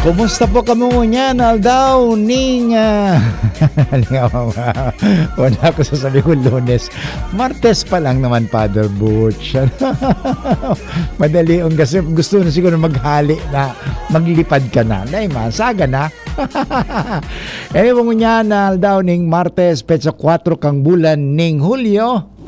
Kumusta po kamo niyan, Aldaw, ning... Wala ko sasabi ko Lunes. Martes pa lang naman, Father Butch. Madali ang kasi gusto na siguro maghali na maglipad ka na. Nay, masaga na. Ewan mo niyan, Aldaw, ning Martes, petsa 4 kang bulan ning Hulyo.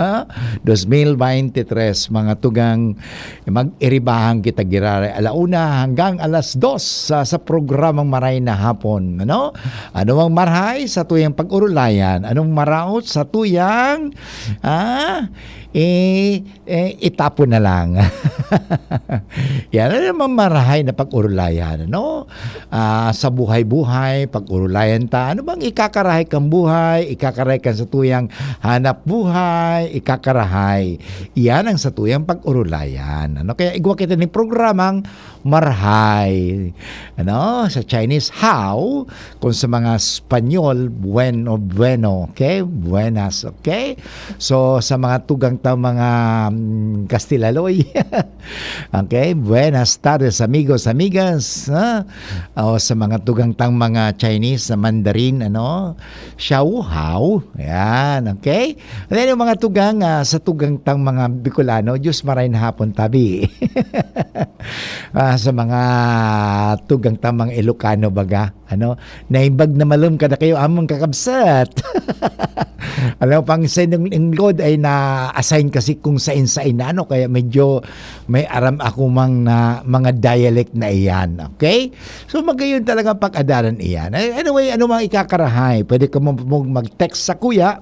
2023 mga tugang mag-iribahan kita girare alauna hanggang alas 2 sa programang Maray na Hapon. Ano ang marhay sa tuyang pag-urulayan? Anong maraot sa tuyang itapo na lang. Yan naman marahay na pag-urulayan, ano? Sa buhay-buhay, pag-urulayan ta. Ano bang ikakarahay kang buhay? Ikakarahay kang sa tuyang hanap buhay, ikakarahay. Yan ang sa tuyang pag-urulayan. Ano? Kaya igwa kita ng programang marhay. Ano? Sa Chinese, how? Kung sa mga Espanyol, bueno. Okay? Buenas. Okay? So, sa mga tugang ta mga Kastilaloy. Okay? Buenas tardes, amigos, amigas. O sa mga tugang tang mga Chinese na Mandarin, ano? Xiao hao. Yan. Okay? And then yung mga tugang sa tugang tang mga Bicolano, Diyos maray na hapon tabi. Sa mga tugang tang mga Ilocano baga, ano? Naimbag na malum kada kayo among kakabsat. Alam mo, pang sa inglod ay na-assign kasi kung sain-sain na ano, kaya medyo may aram ako na mga dialect na iyan. Okay? So magayon talaga pag-adaran iyan. Anyway, ano mga ikakarahay? Pwede ka mo mag-text sa kuya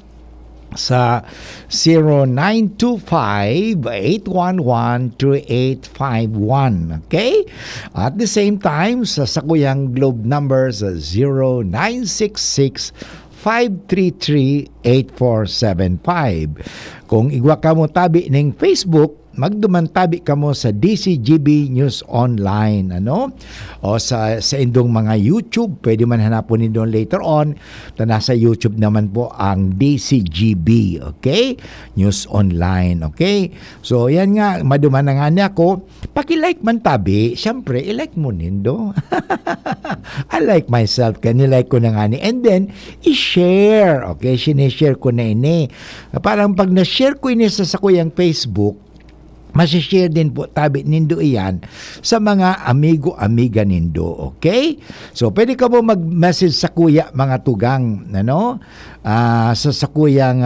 sa 0925-811-2851. Okay? At the same time, sa Sakuyang Globe number sa 0966-533-8475. Kung igwa ka mo tabi ng Facebook, magdumantabi ka mo sa DCGB News Online, ano? O sa indong mga YouTube, pwede man hanapon niyo later on na nasa YouTube naman po ang DCGB, okay? News Online, okay? So, yan nga, maduman na nga niya ako. Paki-like man tabi, syempre, i-like mo nindo. I like myself, kanilike ko na nga ni. And then, i-share, okay? Sinishare ko na ini. Parang pag na-share ko ini sa sakuyang Facebook, masishare din po tabi nindo iyan sa mga amigo-amiga nindo, okay? So, pwede ka po mag-message sa kuya mga tugang, ano? Sa sakuyang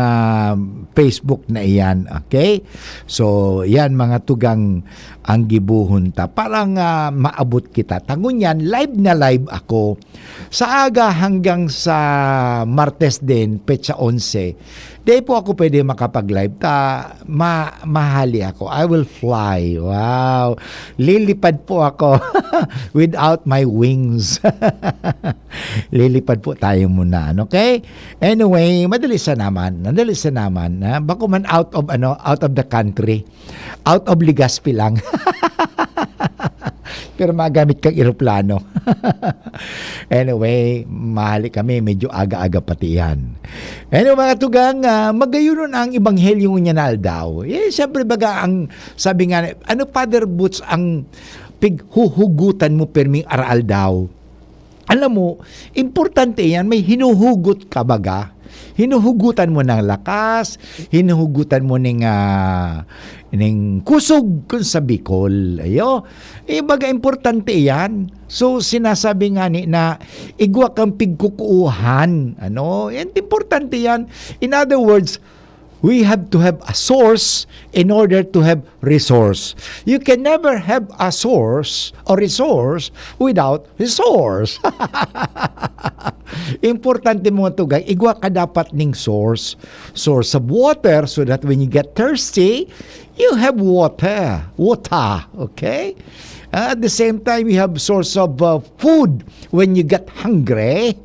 Facebook na iyan, okay? So, yan mga tugang ang gibuhon ta. Parang maabot kita. Tangon yan, live na live ako. Sa aga hanggang sa Martes din, petsa 11, di po ako pwede makapag-live. Mahali ako. I will fly. Wow. Lilipad po ako without my wings. Lilipad po tayo muna. Okay? Anyway, madali sa naman. Bako man out of the country. Out of Legazpi lang. Pero magamit kang eroplano. Anyway, mahali kami. Medyo aga-aga pati yan. Anyway, mga tugang, magayunon ang ebanghelyo niya na daw. Siyempre baga, ang sabi nga, ano Father Butch ang pighuhugutan mo perming aral daw? Alam mo, importante yan, may hinuhugot ka baga. Hinuhugutan mo ng lakas, hinuhugutan mo ng kusog kung sa Bicol. Ayo, baga importante yan. So sinasabi nga ni na igwa kang pigkukuuhan. Ano? Yan, importante yan. In other words, we have to have a source in order to have resource. You can never have a source or resource without resource. Importante mo ito, guys. Igwa ka dapat ning source. Source of water so that when you get thirsty, you have water. Water. Okay? At the same time, you have source of food when you get hungry.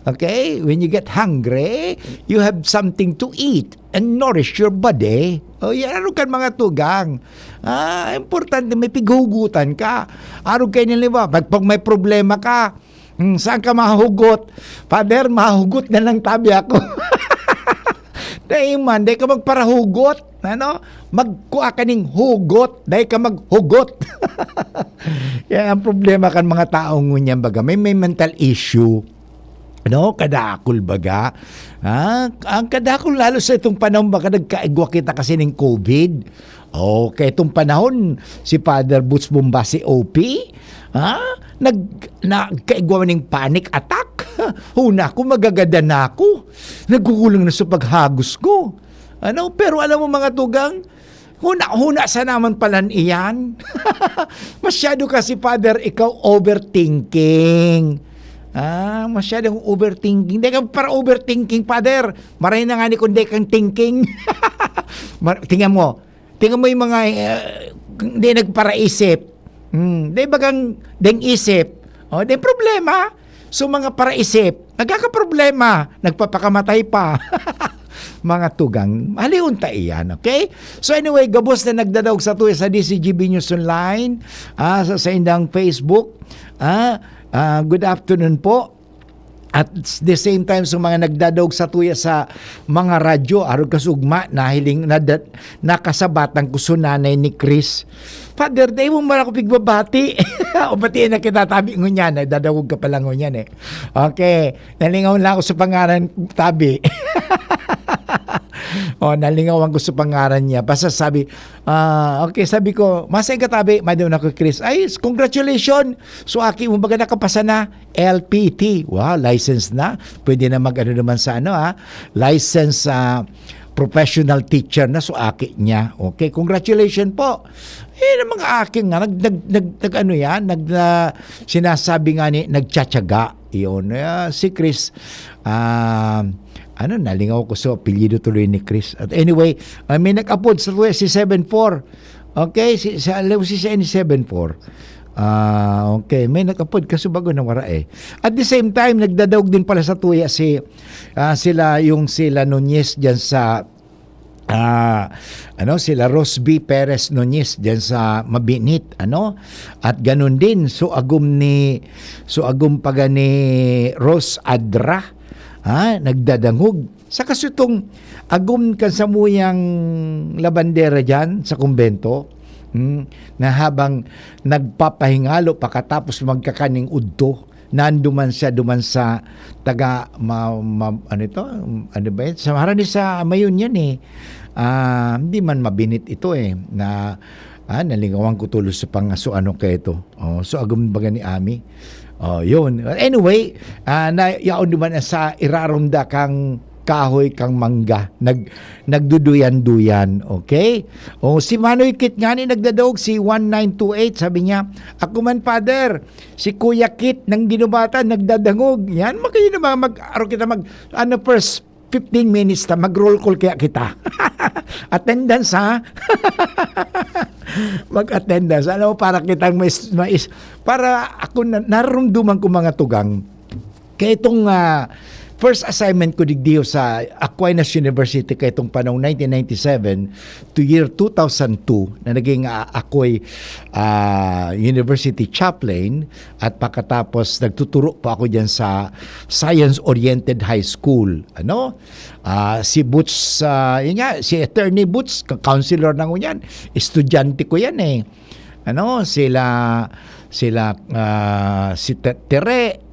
Okay? When you get hungry, you have something to eat and nourish your body. O yan, ano kan mga tugang? Importante, may pighugutan ka. Araw kayo nila, pag may problema ka, saan ka mahugot? Father, mahugot na lang tabi ako. Dahil man, di ka magparahugot. Ano? magkuha ka ning hugot, dahil ka maghugot. Yan ang problema kan mga taong ngunyan baga. May mental issue. No, kadakol baga. Ang kadakol lalo sa itong panahon baka nagkaigwa kita kasi ng COVID. Okay, itong panahon si Father Boots Bombasi OP, nagkaigwa ng panic attack. Huna ko magagada na ako. Nagkukulang na sa paghagos ko. Pero alam mo mga tugang, huna sa naman palan iyan. Masyado kasi Father, ikaw overthinking. Masyadong overthinking. Hindi ka para overthinking, Father. Maray na nga ni kundi kang thinking. Tingnan mo yung mga hindi nagparaisip. Hindi bagang deng isip. Di problema. So mga paraisip, nagkakaproblema, nagpapakamatay pa. Mga tugang, haliunta iyan, okay? So anyway, gabos na nagdadaog sa tuya sa DCGB News Online, sa indang Facebook. Good afternoon po. At the same time sa mga nagdadaog sa tuya sa mga radyo, arog kasugma, nakasabatang kusunanay ni Chris. Father, day mo mara ko pigbabati. O batiin na kita tabi ngunyan. Nagdadawag ka pala ngunyan eh. Okay. Nalingaw lang ako sa pangaran tabi. Nalingawan ko sa pangaran niya. Basta sabi, okay, sabi ko, masay ka tabi, madam ako Chris. Ay, congratulations. So, aki mo baga nakapasa na LPT. Wow, license na. Pwede na mag-ano naman sa license professional teacher na. So, aki niya. Okay, congratulations po. Mga aking nga, sinasabi nga ni, nagtsatsaga. Yun. Si Chris, nalingaw ko sa apelyido tuloy ni Chris. At anyway, may nag-upload sa si 74. Okay, si 74. Okay, may nag-upload kasi bago na wara eh. At the same time, nagdadawag din pala sa tuya sila Nunez diyan sa sila Rosby Perez Nunez diyan sa Mabinit, at ganun din agum paga ni Rose Adra, nagdadangog sa kasutong agum kan sa muyang labandera diyan sa kumbento, na habang nagpapahingalo pakatapos magkakaning udto, nanduman siya duman sa taga sa harani sa Mayon yan eh. Hindi man Mabinit ito eh, na nalingawan ko tulos sa pangasuano kay ito. So agum baga ni Ami. Yun. Anyway, yaon duman sa irarumda kang kahoy kang mangga, nagduduyan-duyan, okay? Si Manoy Kit nga ni nagdadaog, si 1928, sabi niya, ako man Father, si Kuya Kit ng Ginubatan nagdadangog. Yan, makayo naman first 15 minutes mag-roll call kaya kita. Attendance mag-attendance. Alam mo, para kitang para ako narumduman ko mga tugang. Kaya itong first assignment ko digdiyo sa Aquinas University kay itong panong 1997 to year 2002 na naging ako'y university chaplain, at pagkatapos nagtuturo pa ako diyan sa science-oriented high school. Si Boots, si Attorney Boots, counselor na ko yan, estudyante ko yan eh. Si Tere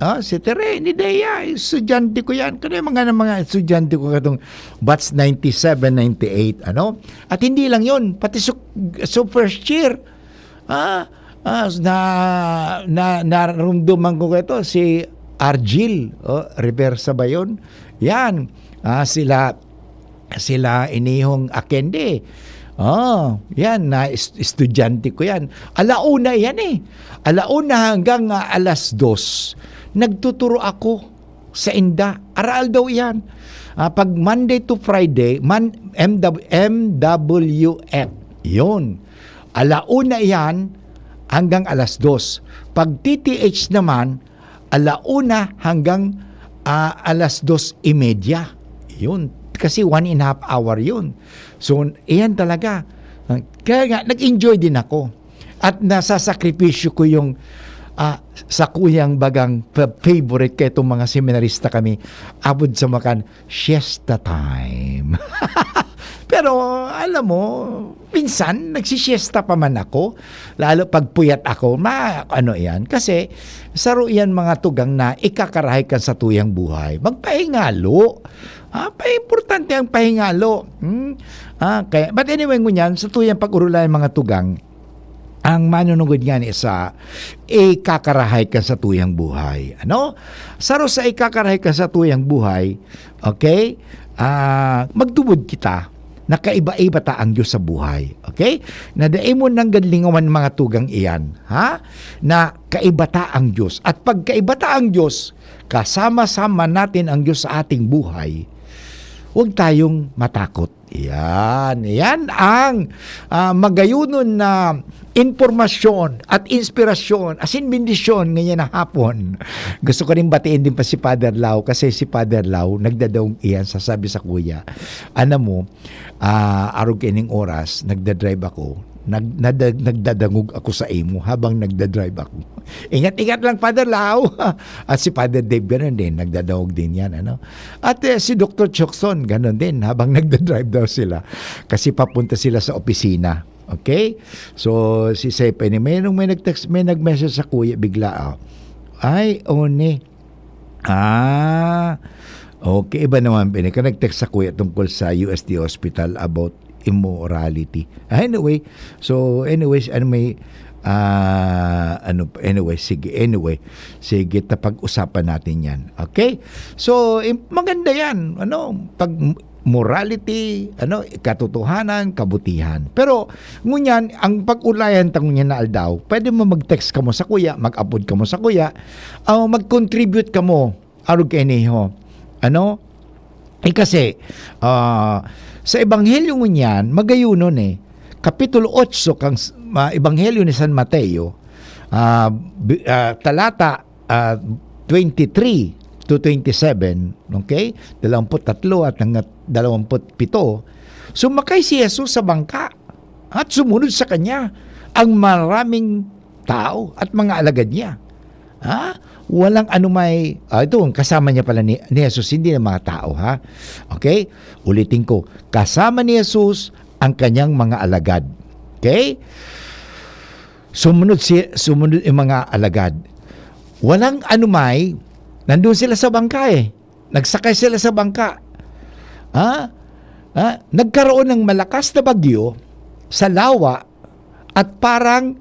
ni Dea, estudyante ko yan. Kaya mga estudyante ko katong batch 97, 98, At hindi lang yon, pati first year, narumduman ko ito, si Argil, reversa ba yun? Yan, sila inihong Akende. Yan, estudyante ko yan. Alauna yan eh. Alauna hanggang 2:00, nagtuturo ako sa Inda. Aral daw yan. Pag Monday to Friday, MWF. Yun. Alauna yan hanggang 2:00. Pag TTH naman, alauna hanggang 2:30. Yun. Kasi 1.5 hour yun. So, iyan talaga. Kaya nga, nag-enjoy din ako. At nasasakripisyo ko yung sa kuyang bagang favorite kaya itong mga seminarista kami, abot sa makan, siesta time. Pero alam mo, minsan nagsisiesta pa man ako, lalo pag puyat ako, ano yan, kasi saro yan mga tugang na ikakarahay ka sa tuyang buhay. Magpahingalo. Pa-importante ang pahingalo. But anyway, ngunyan, sa tuyang pag-urulayan mga tugang, ang manunugod nga ni sa ikakarahay ka sa tuyang buhay. Ano? Saro sa ikakarahay ka sa tuyang buhay, okay? Magtubod kita, nakaiba-iba ta ang Diyos sa buhay. Okay? Nadae mo ng gadlingawan mga tugang iyan. Ha? Na kaiba ta ang Diyos. At pag kaiba ta ang Diyos, kasama-sama natin ang Diyos sa ating buhay, huwag tayong matakot. Yan ang magayunon na informasyon at inspirasyon, asin bendisyon ngayon na hapon. Gusto ko rin batiin din pa si Father Lau, kasi si Father Lau nagdadaong iyan, sasabi sa kuya, ano mo, arog kining oras, nagdadrive ako, nagdadangog ako sa imo habang nagdadrive ako. Ingat-ingat lang, Father Lau. At si Father Dave gano'n din, nagdadangog din yan. Ano? At si Dr. Chokson gano'n din, habang nagdadrive daw sila. Kasi papunta sila sa opisina. Okay? So, si Sepe, may nag-text, may nag-message sa kuya bigla. Ay, one. Okay, iba naman. Nag-text sa kuya tungkol sa UST Hospital about immorality. Anyway, sige, tapag-usapan natin 'yan. Okay? So, maganda 'yan, pag morality, katotohanan, kabutihan. Pero ngunyan ang pag-ulayan tangunyan na aldaw, pwede mo mag-text ka mo sa kuya, mag-upload ka mo sa kuya, mag-contribute ka mo arog kaniho. Kasi sa Ebanghelyo ngunyan, magayunon Kapitulo 8 kang Ebanghelyo ni San Mateo, talata 23 to 27, okay? 23 at 27. Sumakay si Jesus sa bangka at sumunod sa kanya ang maraming tao at mga alagad niya. Walang anumay, ito, kasama niya pala ni Jesus, hindi ng mga tao, ha? Okay? Ulitin ko, kasama ni Jesus ang kanyang mga alagad. Okay? Sumunod yung mga alagad. Walang anumay, nandun sila sa bangka Nagsakay sila sa bangka. Nagkaroon ng malakas na bagyo sa lawa at parang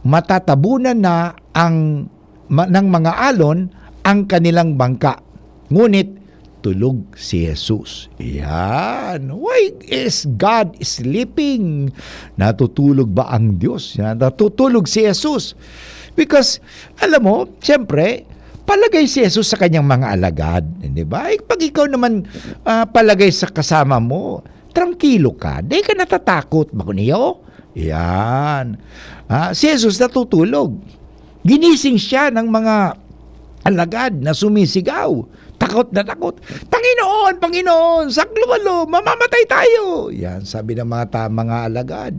matatabunan na ng mga alon ang kanilang bangka. Ngunit tulog si Jesus. Yan. Why is God sleeping? Natutulog ba ang Diyos? Natutulog si Jesus. Because, alam mo, siyempre, palagay si Jesus sa kanyang mga alagad. Di ba? Pag ikaw naman palagay sa kasama mo, tranquilo ka. Di ka natatakot. Bakuniyo? Yan. Si Jesus natutulog. Ginising siya ng mga alagad na sumisigaw. Takot na takot. Panginoon, saklumalo, mamamatay tayo. Yan, sabi ng mga alagad.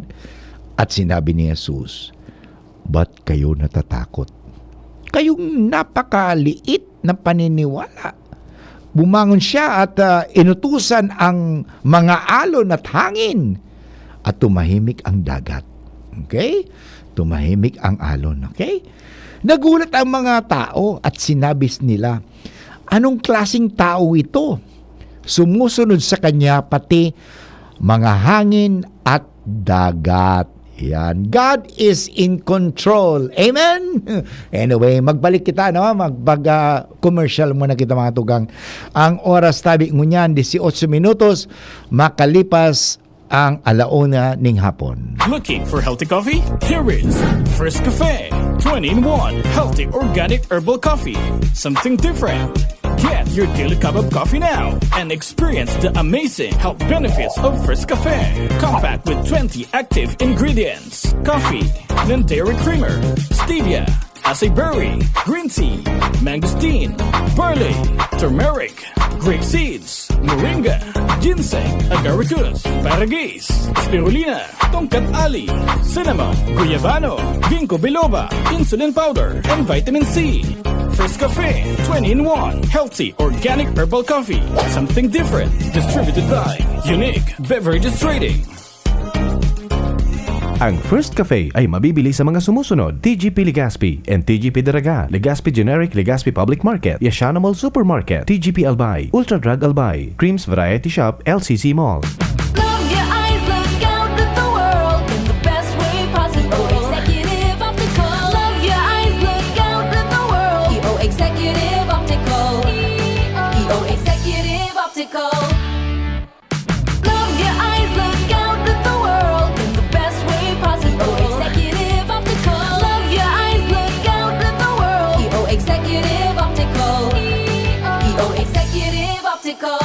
At sinabi ni Jesus, ba't kayo natatakot? Kayong napakaliit na paniniwala. Bumangon siya at inutusan ang mga alon at hangin at tumahimik ang dagat. Okay? Tumahimik ang alon. Okay? Nagulat ang mga tao at sinabi nila, anong klaseng tao ito? Sumusunod sa kanya pati mga hangin at dagat. Yan. God is in control. Amen? Anyway, magbalik kita, commercial muna kita mga tugang. Ang oras tabi ngunyan, 18 minutos, makalipas ang alauna ning hapon. Looking for healthy coffee? Here is First Cafe. 20-in-1 healthy organic herbal coffee. Something different. Get your daily cup of coffee now and experience the amazing health benefits of First Cafe. Compact with 20 active ingredients. Coffee, then dairy creamer, stevia, acai berry, green tea, mangosteen, barley, turmeric, grape seeds, moringa, ginseng, agaricus, paragis, spirulina, tongkat ali, cinnamon, guyabano, ginkgo biloba, insulin powder, and vitamin C. First Cafe, 20-in-1. Healthy, organic herbal coffee. Something different. Distributed by Unique Beverages Trading. Ang First Cafe ay mabibili sa mga sumusunod: TGP Legazpi and TGP Daraga, Legazpi Generic, Legazpi Public Market, Yashana Mall Supermarket, TGP Albay, Ultra Drug Albay, Creams Variety Shop, LCC Mall. Love your eyes, look out at the world in the best way possible. Executive Optical. Love your eyes, look out at the world. EO Executive Optical. EO Executive Optical. Love your eyes, look out at the world in the best way possible. Executive Optical. Love your eyes, look out at the world. EO Executive Optical. EO Executive Optical.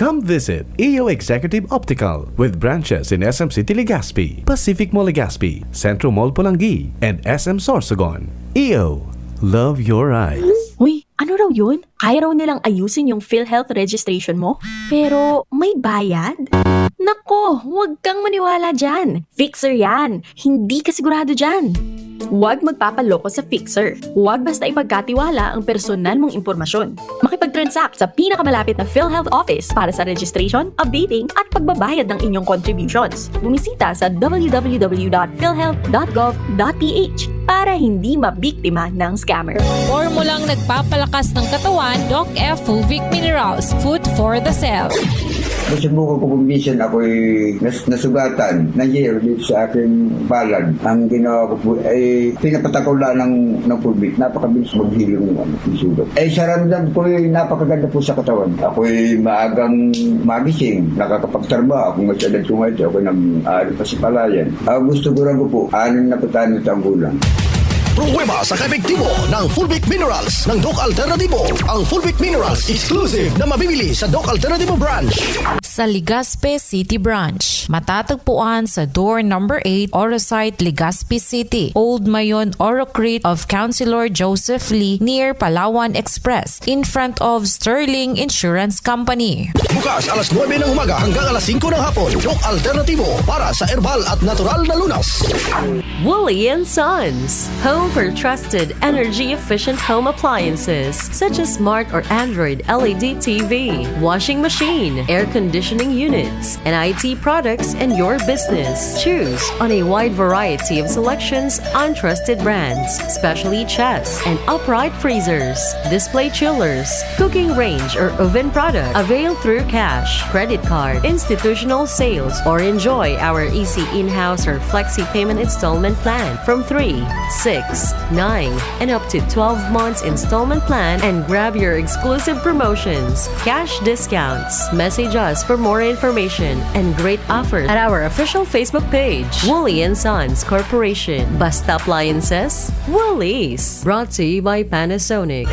Come visit EO Executive Optical with branches in SM City Legazpi, Pacific Mall Legazpi, Centro Mall Pulangi, and SM Sorsogon. EO, love your eyes. Uy, ano raw yun? Kaya raw nilang ayusin yung PhilHealth registration mo? Pero may bayad? Nako, huwag kang maniwala dyan. Fixer yan. Hindi ka sigurado dyan. Huwag magpapaloko sa Fixer. Huwag basta ipagkatiwala ang personal mong impormasyon. Makipag-transact sa pinakamalapit na PhilHealth office para sa registration, updating, at pagbabayad ng inyong contributions. Bumisita sa www.philhealth.gov.ph para hindi mabiktima ng scammer. Formulang nagpapalakas ng katawan, Doc F. Fulvic Minerals, food for the cell. Nasubukan ko kung minsan ako'y nasugatan na year dito sa aking balad. Ang ginawa ko po ay pinapatakaw lang ng pulbit. Napakabilis maghilong ng sugat. Sa ramdam ko ay napakaganda po sa katawan. Ako'y maagang magising, nakakapagtarba. Kung masyadad kumaito, ako'y nang-aaral pa sa palayan. Gusto ko rin ko po, 6 na taong gulang. Pruweba sa kaepektibo ng Fulvic Minerals ng Doc Alternativo. Ang Fulvic Minerals exclusive na mabibili sa Doc Alternativo branch. Sa Legazpi City Branch, matatagpuan sa door number 8, Orosite, Legazpi City, Old Mayon, Orocrete of Councilor Joseph Lee near Palawan Express in front of Sterling Insurance Company. Bukas alas 9 ng umaga hanggang alas 5 ng hapon. Doc Alternativo para sa herbal at natural na lunas. Wooly & Sons, home for trusted energy-efficient home appliances such as smart or Android LED TV, washing machine, air conditioning units, and IT products in your business. Choose on a wide variety of selections on trusted brands, specially chests and upright freezers, display chillers, cooking range or oven product. Avail through cash, credit card, institutional sales, or enjoy our easy in-house or flexi payment installment plan from 3, 6, 9, and up to 12 months installment plan, and grab your exclusive promotions, cash discounts. Message us for more information and great offers at our official Facebook page, Wooly & Sons Corporation. Basta Appliances, Woolies. Brought to you by Panasonic.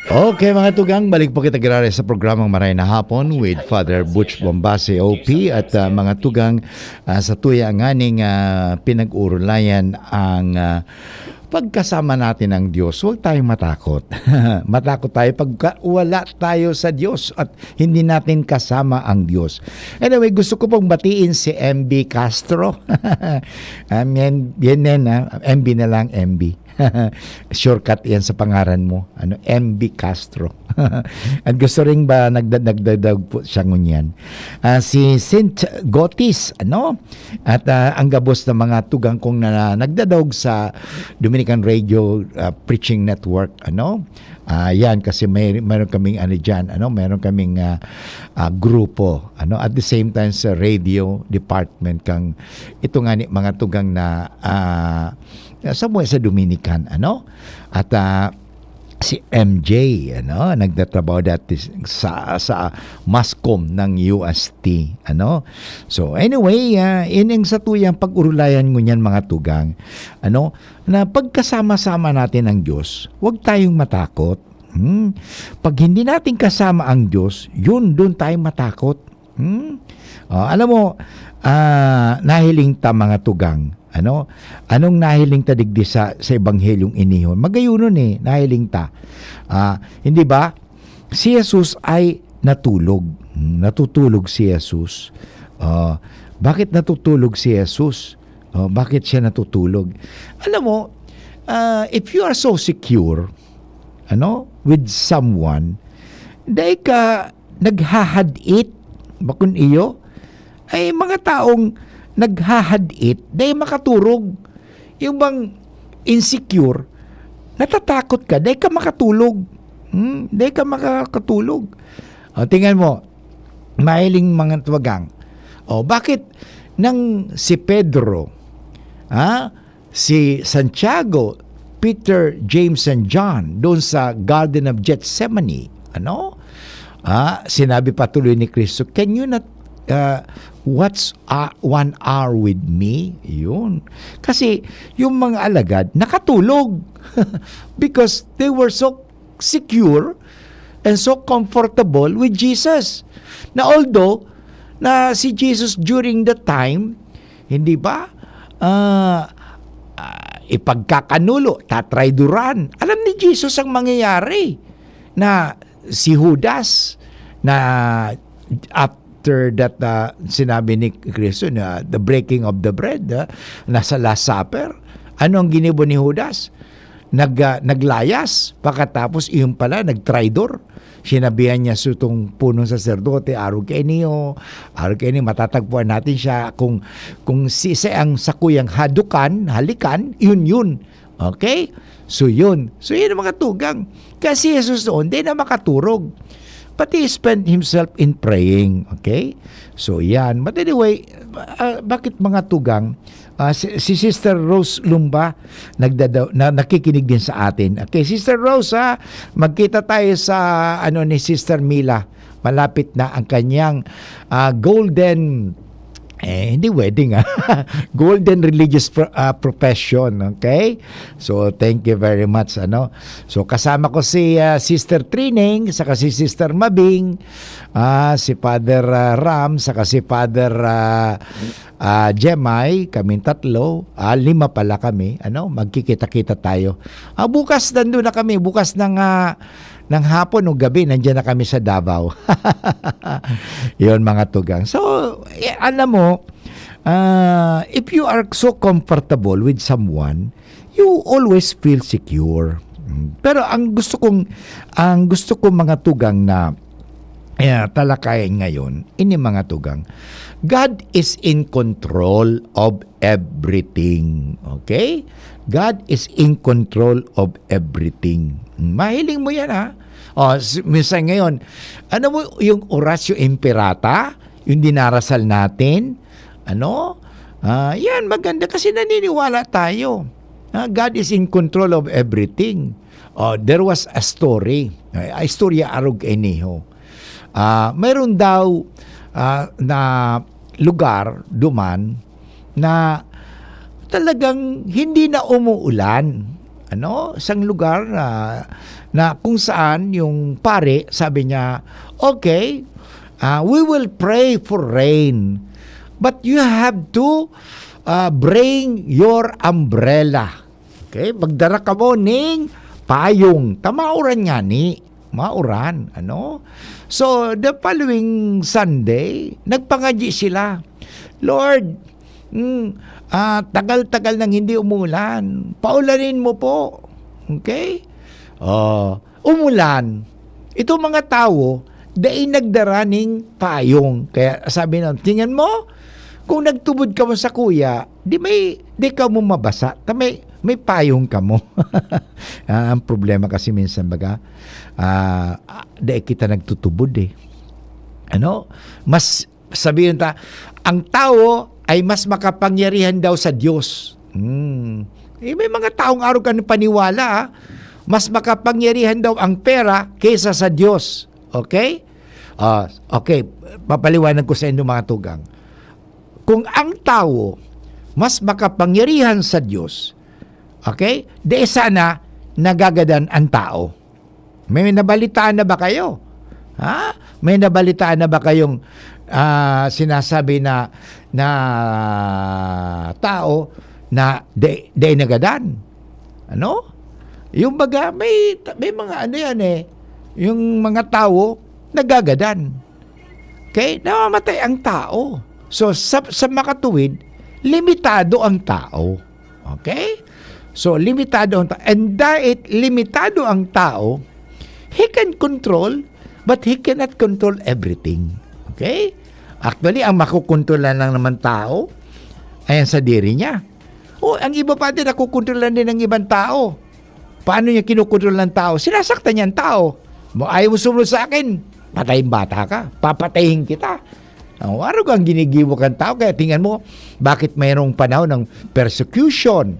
Okay mga tugang, balik po kita girare sa programang Maray na Hapon with Father Butch Bombase OP at mga tugang sa tuya nganing pinag-urulayan ang pagkasama natin ng Diyos. Huwag tayong matakot. Matakot tayo pag wala tayo sa Diyos at hindi natin kasama ang Diyos. Anyway, gusto ko pong batiin si MB Castro. Yan MB na lang, MB. Shortcut yan sa pangaran mo. MB Castro. At gusto rin ba nagdadag po siya ngunyan. Si Saint Gotis, At ang gabos ng mga tugang kong na nagdadog sa Dominican Radio Preaching Network, yan kasi mayroon kaming diyan, mayroon kaming grupo, at the same time sa radio department kang ito nga ni mga tugang na sa Dominican, at si MJ, nagtatrabaho dati sa Mascom ng UST, So anyway, ining sa tuyang pag-urulayan ngunyan mga tugang, na pagkasama-sama natin ang Diyos, huwag tayong matakot. Pag hindi natin kasama ang Diyos, doon tayo matakot. Alam mo, nahiling ta mga tugang, anong nahiling ta digdi sa ebanghelyong inihon? Magayunon nahiling ta. Hindi ba? Si Jesus ay natulog. Natutulog si Jesus. Bakit natutulog si Jesus? Bakit siya natutulog? Alam mo, if you are so secure, with someone, dahil ka naghahadit, bakun iyo, ay mga taong naghahadit, dahil makaturog. Yung bang insecure, natatakot ka, dahil ka makatulog. Dahil ka makakatulog. Tingnan mo, mahiling mga tuwagang. Bakit nang si Pedro, si Santiago, Peter, James, and John doon sa Garden of Gethsemane, sinabi patuloy ni Kristo, can you not watch 1 hour with me? Yun. Kasi yung mga alagad nakatulog because they were so secure and so comfortable with Jesus. Na although na si Jesus during the time, hindi ba, ipagkakanulo, tatrayduran. Alam ni Jesus ang mangyayari na si Judas na after that sinabi ni Kristo na the breaking of the bread, nasa Last Supper, ano ang ginibo ni Judas? Naglayas, pagkatapos iyon pala nagtraidor. Sinabihan niya sa itong punong saserdote, araw kayo niyo, matatagpuan natin siya kung si ang sakuyang halikan, yun. Okay? So yun ang mga tugang. Kasi Jesus noon, di na makaturog. But he spent himself in praying. Okay? So yan. But anyway, bakit mga tugang? Si Sister Rose Lumba nakikinig din sa atin. Okay, Sister Rose, magkita tayo sa ni Sister Mila. Malapit na ang kanyang golden hindi wedding golden religious profession. Okay? So thank you very much. So kasama ko si Sister Trining, saka si Sister Mabing, si Father Ram, saka si Father Jemay, kaming tatlo, 5 pala kami, magkikita-kita tayo. Bukas nandun na kami, bukas ng hapon o gabi, nandiyan na kami sa Davao. Yun mga tugang. So, alam mo, if you are so comfortable with someone, you always feel secure. Pero ang gusto kong mga tugang na talakayin ngayon, ini mga tugang, God is in control of everything. Okay? God is in control of everything. Mahiling mo yan, minsan ngayon, ano mo yung Oratio Imperata, yung dinarasal natin, yan, maganda kasi naniniwala tayo. God is in control of everything. There was a story, istorya arog eniho. Meron daw na lugar duman na talagang hindi na umuulan. Isang lugar na kung saan yung pare sabi niya, okay, we will pray for rain, but you have to bring your umbrella. Okay, magdara ka mo ning payong. Tamauran nga ni. Mauran, So, the following Sunday, nagpangadyi sila. Lord, tagal-tagal nang hindi umulan. Paulanin mo po. Okay? Umulan. Ito mga tao, dahil nagdaraning payong. Kaya sabi na, tingnan mo, kung nagtubod ka mo sa kuya, di ka mo mabasa. May payong ka mo. Ang problema kasi minsan baga, dahil kita nagtutubod mas sabihin ta, ang tao ay mas makapangyarihan daw sa Diyos. May mga taong araw ka ng paniwala, mas makapangyarihan daw ang pera kaysa sa Diyos. Okay? Okay, papaliwanag ko sa inyo mga tugang. Kung ang tao mas makapangyarihan sa Diyos, okay? Di sana nagagadan ang tao. May nabalitaan na ba kayo? May nabalitaan na ba kayong sinasabi na tao na di nagadan? Yung baga may mga yung mga tao nagagadan. Okay? Namamatay ang tao. So, sa makatuwid, limitado ang tao. Okay? So, limitado ang tao. And dahil limitado ang tao, he can control, but he cannot control everything. Okay? Actually, ang makukontrolan lang naman tao, ay ang sa diri niya. Ang iba pa din, nakukontrolan din ng ibang tao. Paano niya kinukontrol ng tao? Sinasaktan niya ang tao. Ayaw mo sumunod sa akin, patayin bata ka, papatayin kita. Araw kang ginigibo kang tao, kaya tingnan mo, bakit mayroong panahon ng persecution?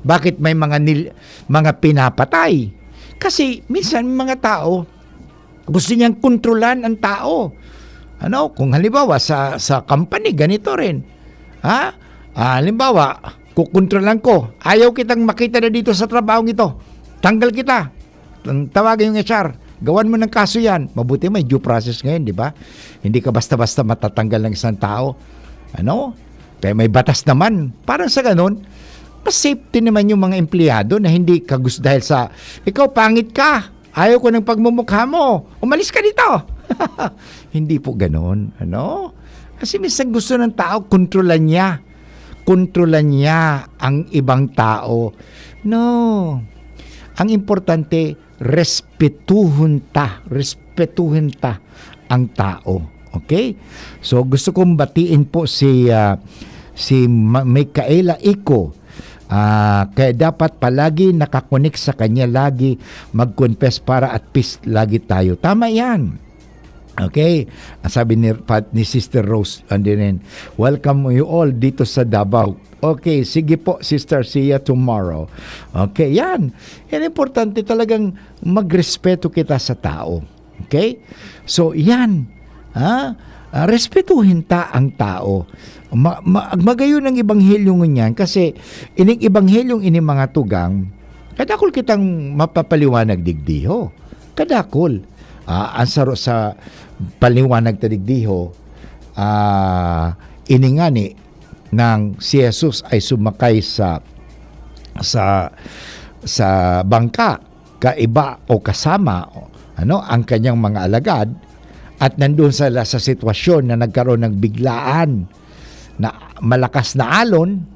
Bakit may mga pinapatay? Kasi minsan mga tao, gusto niyang kontrolan ang tao. Kung halimbawa sa company, ganito rin. Halimbawa, kukontrolan ko, ayaw kitang makita na dito sa trabahong ito. Tanggal kita. Tawagin yung HR. Gawan mo ng kaso yan. Mabuti may due process ngayon, di ba? Hindi ka basta-basta matatanggal ng isang tao. Kaya may batas naman. Parang sa ganun, mas safety naman yung mga empleyado na hindi ka gusto dahil sa, ikaw pangit ka. Ayaw ko ng pagmumukha mo. Umalis ka dito. Hindi po ganun. Kasi minsan gusto ng tao, kontrolan niya. Kontrolan niya ang ibang tao. No. Ang importante, respetuhin ta ang tao. Okay? So gusto kong batiin po si Micaela Ico. Kaya dapat palagi nakakonek sa kanya, lagi mag-confess para at peace lagi tayo. Tama yan. Okay? Sabi ni Sister Rose, andinin, welcome you all dito sa Davao. Okay, sige po, sister, see you tomorrow. Okay, yan. Yan importante talagang magrespeto kita sa tao. Okay? So, yan. Respetuhin ta ang tao. Magayon ang ibanghelyong niyan kasi ining ibanghelyong ini mga tugang, kadakol kitang mapapaliwanag digdiho. Kadakol. Ansaro sa paliwanag ta digdiho, iningani nang si Jesus ay sumakay sa bangka kaiba o kasama ang kanyang mga alagad at nandun sa sitwasyon na nagkaroon ng biglaan na malakas na alon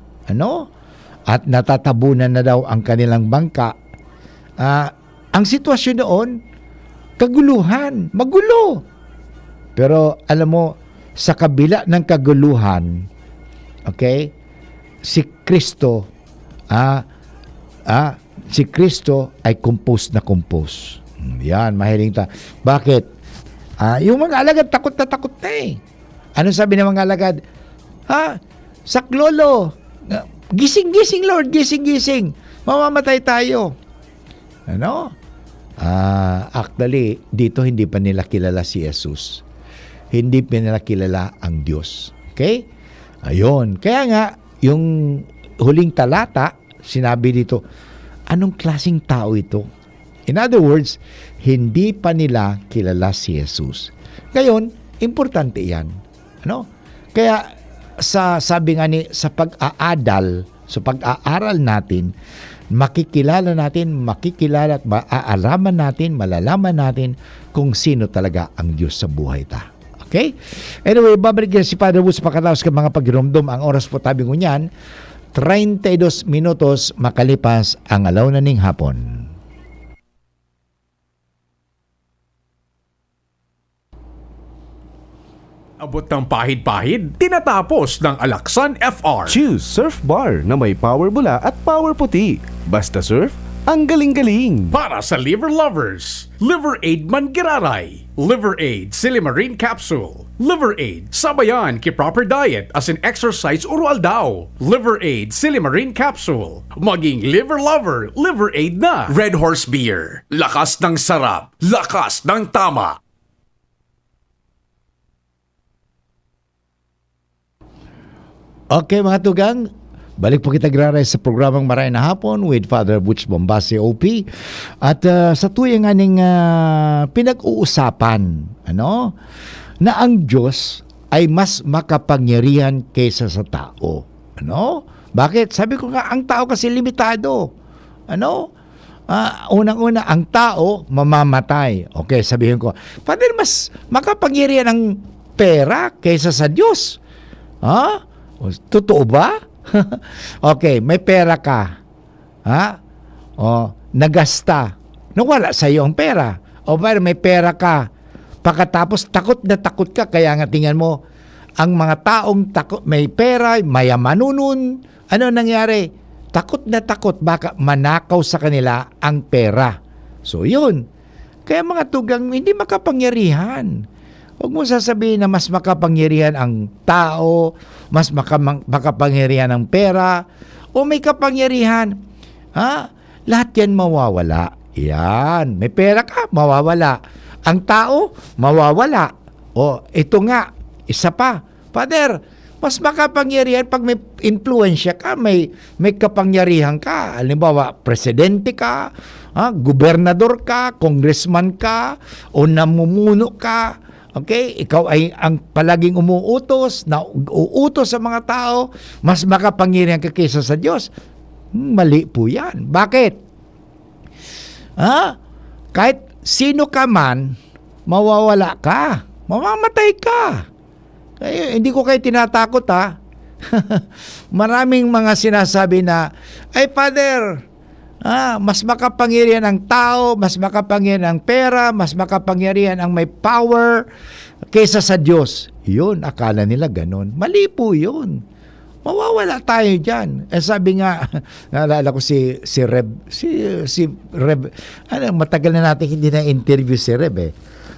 at natatabunan na daw ang kanilang bangka. Ang sitwasyon noon kaguluhan, magulo. Pero alam mo, sa kabila ng kaguluhan, okay, si Kristo ay compose na compose. Yan, mahiling ta. Bakit? Yung mga alagad takot na eh. Ano sabi ng mga alagad? Saklolo, gising Lord, gising. Mamamatay tayo. Actually, dito hindi pa nila kilala si Jesus. Hindi pa nila kilala ang Diyos. Okay? Ayun. Kaya nga, yung huling talata, sinabi dito, anong klaseng tao ito? In other words, hindi pa nila kilala si Jesus. Ngayon, importante yan. Kaya, sabi nga sa pag-aaral natin, makikilala at maaaraman natin, malalaman natin kung sino talaga ang Diyos sa buhay ta. Okay? Anyway, babalik yan si Father Woods pakatapos ka mga pagirumdum. Ang oras po tabi ko niyan, 32 minutos makalipas ang alaw na ning hapon. Abot ng pahid-pahid, tinatapos ng Alaksan FR. Choose Surf Bar na may power bula at power puti. Basta surf, ang galing-galing. Para sa liver lovers, Liver Aid Mangiraray, Liver Aid Silimarine Capsule, Liver Aid Sabayan ki proper diet as in exercise urual daw, Liver Aid Silimarine Capsule. Maging liver lover, Liver Aid na. Red Horse Beer, lakas ng sarap, lakas ng tama. Okay mga tugang, balik po kita graray sa programang Maray na Hapon with Father Butch Bombase OP. At sa tuyang aning pinag-uusapan na ang Diyos ay mas makapangyarihan kaysa sa tao. Bakit? Sabi ko nga, ang tao kasi limitado. Unang-una, ang tao mamamatay. Okay, sabihin ko, Father, mas makapangyarihan ang pera kaysa sa Diyos. Ha? Totoo ba? Okay, may pera ka. Ha? O, nagasta. Nawala sa iyo ang pera. O pero may pera ka. Pagkatapos takot na takot ka, kaya nga tingnan mo, ang mga taong takot, may pera, mayamanon nun. Ano nangyari? Takot na takot, baka manakaw sa kanila ang pera. So yun. Kaya mga tugang, hindi makapangyarihan. Huwag mo sasabihin na mas makapangyarihan ang tao, mas makapangyarihan ang pera, o may kapangyarihan. Ha? Lahat yan mawawala. Yan. May pera ka, mawawala. Ang tao, mawawala. O, ito nga, isa pa. Father, mas makapangyarihan pag may influensya ka, may kapangyarihan ka. Halimbawa, presidente ka, gobernador ka, congressman ka, o namumuno ka. Okay? Ikaw ay ang palaging umuutos, na uutos sa mga tao, mas makapangyarihan ka kaysa sa Diyos. Mali po yan. Bakit? Kahit sino ka man, mawawala ka. Mamamatay ka. Kaya, hindi ko kayo tinatakot, ha? Maraming mga sinasabi na, ay Father, mas makapangyarihan ang tao, mas makapangyarihan ang pera, mas makapangyarihan ang may power kaysa sa Diyos. Yun, akala nila ganun. Mali po yun. Mawawala tayo dyan. Sabi nga, naalala ko si Reb, matagal na natin hindi na-interview si Reb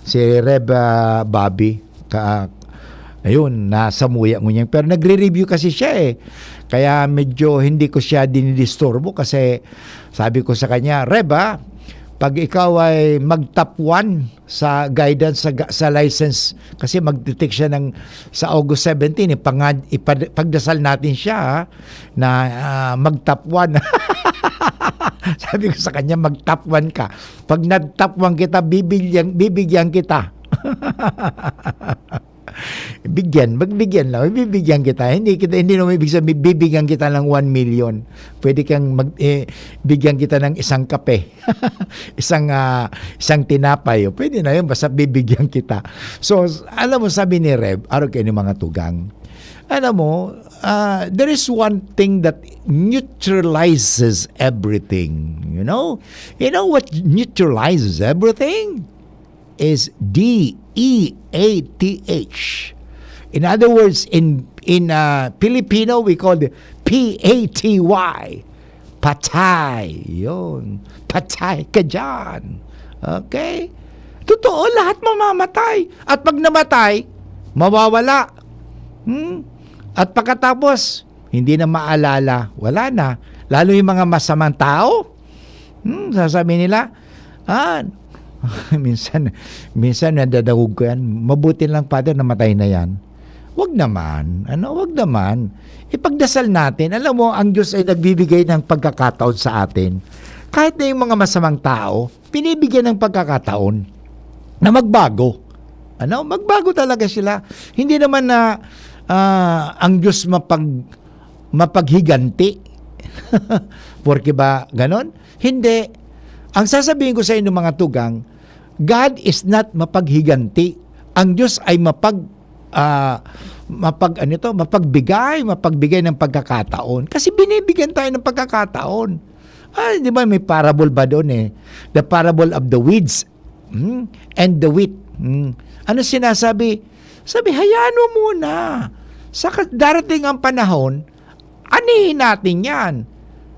Si Reb Bobby, ayun, nasa muya ngunyang. Pero nagre-review kasi siya Kaya medyo hindi ko siya dinidisturbo kasi sabi ko sa kanya, Reb pag ikaw ay mag-top 1 sa guidance sa license, kasi mag-detect siya sa August 17, pagdasal natin siya na mag-top 1. Sabi ko sa kanya, mag-top 1 ka. Pag nag-top 1 kita, bibigyan kita. Magbigyan lang, bibigyan kita. Hindi naman ibig sabihin, bibigyan kita ng 1 million. Pwede kang bigyan kita ng isang kape, isang tinapay. Pwede na yun, basta bibigyan kita. So, alam mo, sabi ni Reb, araw kayo ng mga tugang, alam mo, there is one thing that neutralizes everything. You know what neutralizes everything? Is DEATH. In other words, in Filipino, we call it PATY. Patay. Yun. Patay ka dyan. Okay? Totoo, lahat mamamatay. At pag namatay, mawawala. At pagkatapos, hindi na maalala. Wala na. Lalo yung mga masamang tao. Sasabihin nila, minsan nadadawog ko yan. Mabuti lang, Father, namatay na yan. Wag naman. Wag naman. Ipagdasal natin. Alam mo, ang Diyos ay nagbibigay ng pagkakataon sa atin. Kahit na yung mga masamang tao, pinibigyan ng pagkakataon na magbago. Magbago talaga sila. Hindi naman na ang Diyos mapaghiganti. Porque ba ganon? Hindi. Ang sasabihin ko sa inyo mga tugang, God is not mapaghiganti. Ang Diyos ay mapagbigay ng pagkakataon. Kasi binibigyan tayo ng pagkakataon. Di ba may parable ba doon The parable of the weeds and the wheat. Ano sinasabi? Sabi, hayaan mo muna. Sa darating ang panahon, anihin natin yan.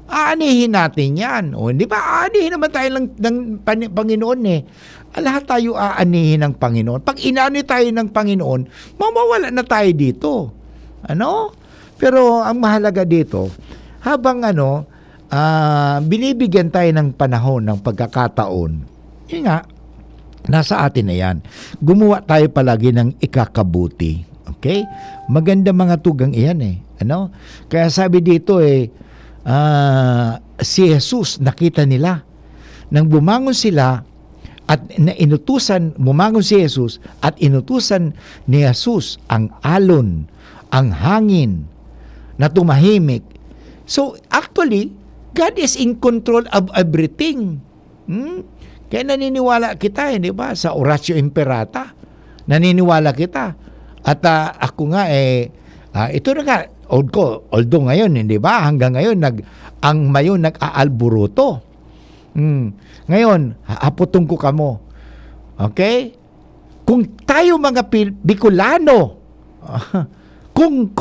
Aanihin natin yan. O, hindi ba? Aanihin naman tayo ng Panginoon Lahat tayo aanihin ng Panginoon. Pag inaani tayo ng Panginoon, mawawala na tayo dito. Pero ang mahalaga dito, habang binibigyan tayo ng panahon, ng pagkakataon, yun nga, nasa atin na yan. Gumawa tayo palagi ng ikakabuti. Okay? Maganda mga tugang iyan Kaya sabi dito si Jesus, nakita nila. Nang bumangon sila, at bumangon si Jesus, at inutusan ni Jesus ang alon, ang hangin, na tumahimik. So, actually, God is in control of everything. Kaya naniniwala kita, di ba? Sa Oratio Imperata, naniniwala kita. At ako nga, Ito na nga, although ngayon, hindi ba? Hanggang ngayon, ang Mayon nag-aalburuto. Ngayon, haputong ko kamo. Okay? Kung tayo mga Bicolano, kung,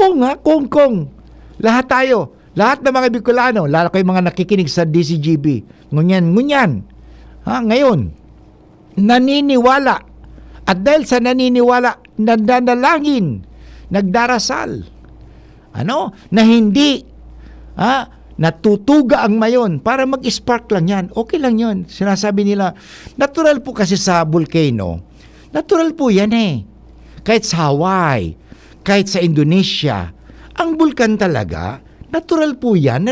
lahat tayo, lahat ng mga Bicolano, lalo kayo mga nakikinig sa DCGB, ngunyan, ngayon, naniniwala, at dahil sa naniniwala, nagdadalangin, nagdarasal, na hindi, natutuga ang Mayon para mag-spark lang yan. Okay lang yun. Sinasabi nila, natural po kasi sa volcano. Natural po yan eh. Kahit sa Hawaii, kahit sa Indonesia, ang bulkan talaga, natural po yan.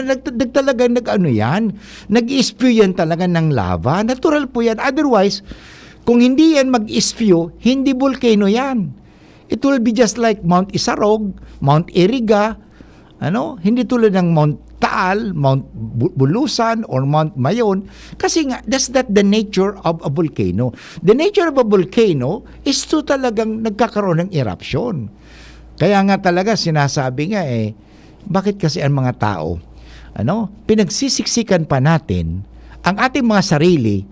Nag-spew yan talaga ng lava. Natural po yan. Otherwise, kung hindi yan mag-spew, hindi volcano yan. It will be just like Mount Isarog, Mount Iriga, hindi tulad ng Mount Taal, Mount Bulusan, or Mount Mayon, kasi nga, that's not the nature of a volcano. The nature of a volcano is to talagang nagkakaroon ng eruption. Kaya nga talaga, sinasabi nga bakit kasi ang mga tao, pinagsisiksikan pa natin ang ating mga sarili,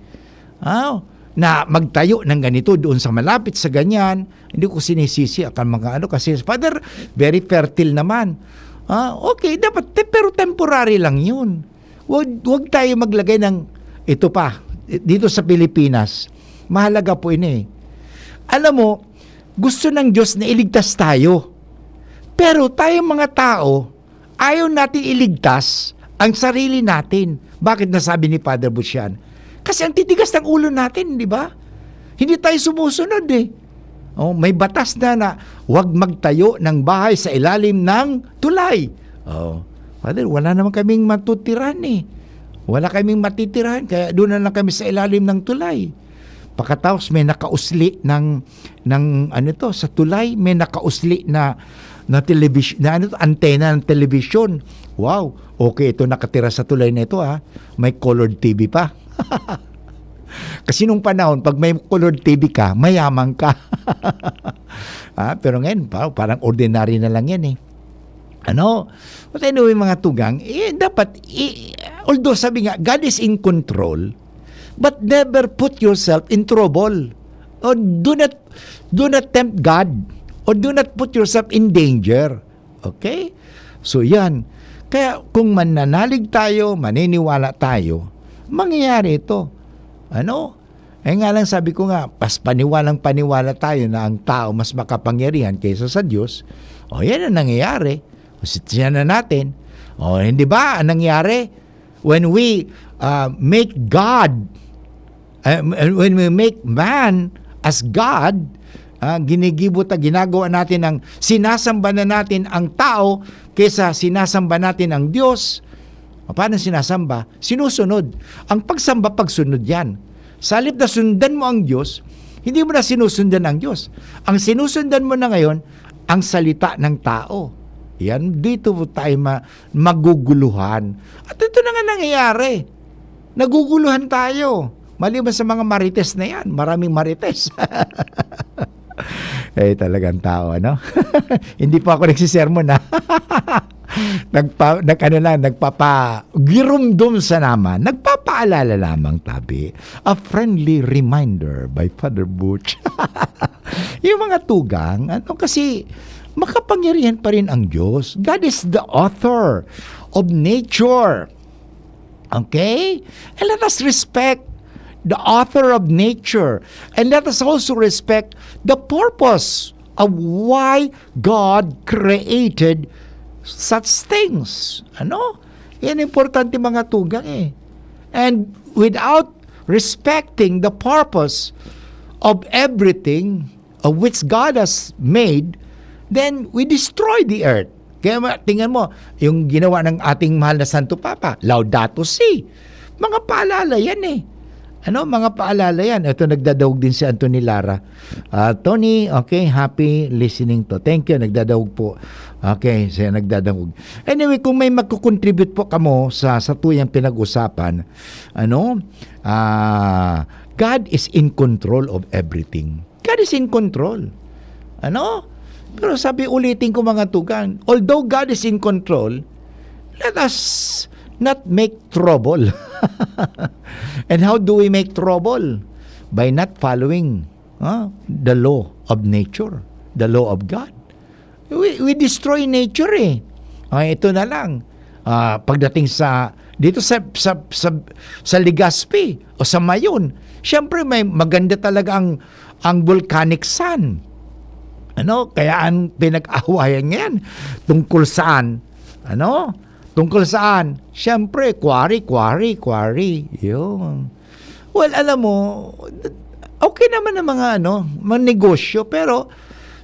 na magtayo ng ganito doon sa malapit sa ganyan. Hindi ko sinisisi ang mga kasi Father, very fertile naman. Okay, dapat, pero temporary lang yun. Huwag tayo maglagay ng, ito pa, dito sa Pilipinas, mahalaga po ini. Alam mo, gusto ng Diyos na iligtas tayo. Pero tayong mga tao, ayaw natin iligtas ang sarili natin. Bakit nasabi ni Father Busyan? Kasi ang titigas ng ulo natin, di ba? Hindi tayo sumusunod may batas na huwag magtayo ng bahay sa ilalim ng tulay. Father, wala naman kaming matutirahan Wala kaming matitirahan, kaya doon na lang kami sa ilalim ng tulay. Pagkatapos may nakausli sa tulay, may nakausli na television, antena ng television. Wow, okay, ito nakatira sa tulay na ito May colored TV pa. Kasi nung panahon, pag may colored TV ka, mayaman ka. Pero ngayon, parang ordinary na lang yan But anyway, mga tugang, dapat, although sabi nga, God is in control, but never put yourself in trouble. Or do not tempt God. Or do not put yourself in danger. Okay? So yan. Kaya kung mananalig tayo, maniniwala tayo, mangyayari ito. Nga lang sabi ko nga, paniwalang-paniwala tayo na ang tao mas makapangyarihan kaysa sa Diyos. Yan ang nangyayari. Yan na natin. Hindi ba ang nangyayari? When we make God, when we make man as God, ginagawa natin sinasamba na natin ang tao kaysa sinasamba natin ang Diyos. Paano sinasamba? Sinusunod. Ang pagsamba, pagsunod yan. Sa halip na sundan mo ang Diyos, hindi mo na sinusundan ang Diyos. Ang sinusundan mo na ngayon, ang salita ng tao. Yan, dito tayo maguguluhan. At ito na nga nangyayari. Naguguluhan tayo. Maliban sa mga marites na yan. Maraming marites. Talagang tao, Hindi pa ako nagsisermon, nagpapagirumdum sa naman, nagpapaalala lamang tabi. A friendly reminder by Father Butch. Yung mga tugang, kasi makapangyarihan pa rin ang Diyos. God is the author of nature. Okay? And let us respect the author of nature. And let us also respect the purpose of why God created such things. Yan importante mga tugang And without respecting the purpose of everything of which God has made, then we destroy the earth. Kaya tingnan mo, yung ginawa ng ating mahal na Santo Papa, Laudato Si. Mga paalala yan mga paalala yan. Ito, nagdadawag din si Anthony Lara. Tony, okay, happy listening to. Thank you, nagdadawag po. Okay, siya nagdadawag. Anyway, kung may magkukontribute po kamo sa tuyang pinag-usapan, God is in control of everything. God is in control. Pero sabi, ulitin ko mga tugang, although God is in control, let us not make trouble. And how do we make trouble? By not following the law of nature, the law of God. We destroy nature eh. Ito na lang. Pagdating dito sa Legazpi o sa Mayon, syempre may maganda talaga ang volcanic sun. Kaya ang pinag-awayan yan tungkol saan? Tungkol saan? Syempre, quarry. Yun. Well, alam mo, okay naman ang mga negosyo, pero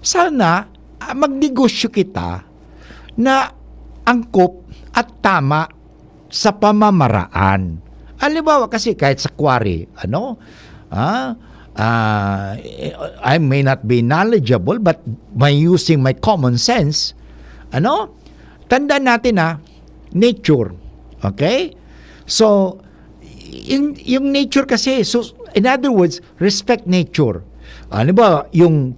sana magnegosyo kita na angkop at tama sa pamamaraan. Halimbawa kasi kahit sa quarry, I may not be knowledgeable, but by using my common sense, tandaan natin nature. Okay? So, yung nature kasi, so, in other words, respect nature. Ano ba, yung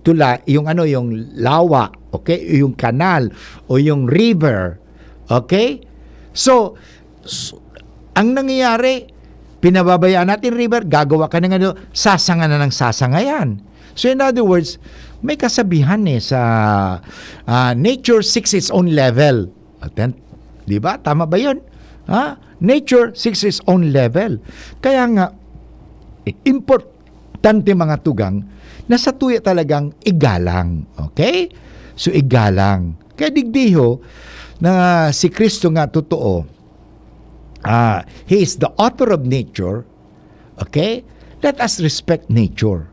lawa, okay? Yung kanal, o yung river, okay? So ang nangyayari, pinababayaan natin river, gagawa ka ng sasanga na ng sasanga yan. So in other words, may kasabihan sa nature seeks its own level. Di ba? Tama ba yun? Nature seeks its own level. Kaya nga, importante mga tugang, na sa tuya talagang igalang. Okay? So igalang. Kaya digdiho, na si Kristo nga totoo, He is the author of nature. Okay? Let us respect nature.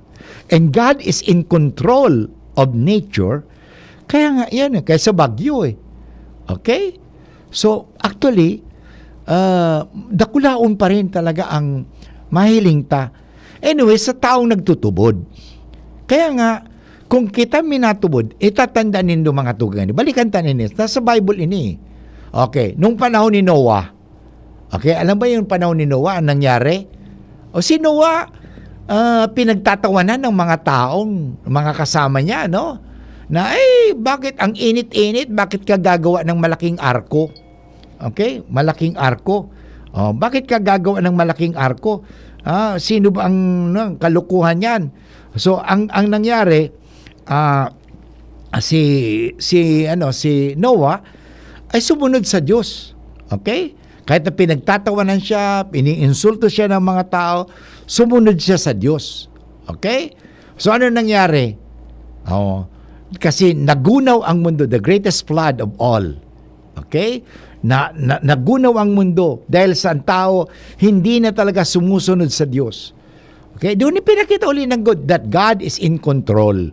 And God is in control of nature. Kaya nga yan, kaya sa bagyo Okay? So, actually, dakulaon pa rin talaga ang mahiling ta. Anyway, sa taong nagtutubod. Kaya nga, kung kita minatubod, itatandaan nindo mga tugang. Balikan tanin nasa Bible ini. Okay, nung panahon ni Noah. Okay, alam ba yung panahon ni Noah, ang nangyari? O si Noah, pinagtatawanan ng mga taong, mga kasama niya, na bakit ang init-init, bakit ka gagawa ng malaking arko? Okay, malaking arko. Bakit ka gagawa ng malaking arko? Sino ba ang kalukuhan yan? So, ang nangyari, si Noah ay sumunod sa Diyos. Okay? Kahit na pinagtatawanan siya, iniinsulto siya ng mga tao, sumunod siya sa Diyos. Okay? So, ano nangyari? Kasi nagunaw ang mundo, the greatest flood of all. Okay? Nagunaw ang mundo dahil sa tao hindi na talaga sumusunod sa Diyos. Okay? Doon ipinakita uli ng God that God is in control.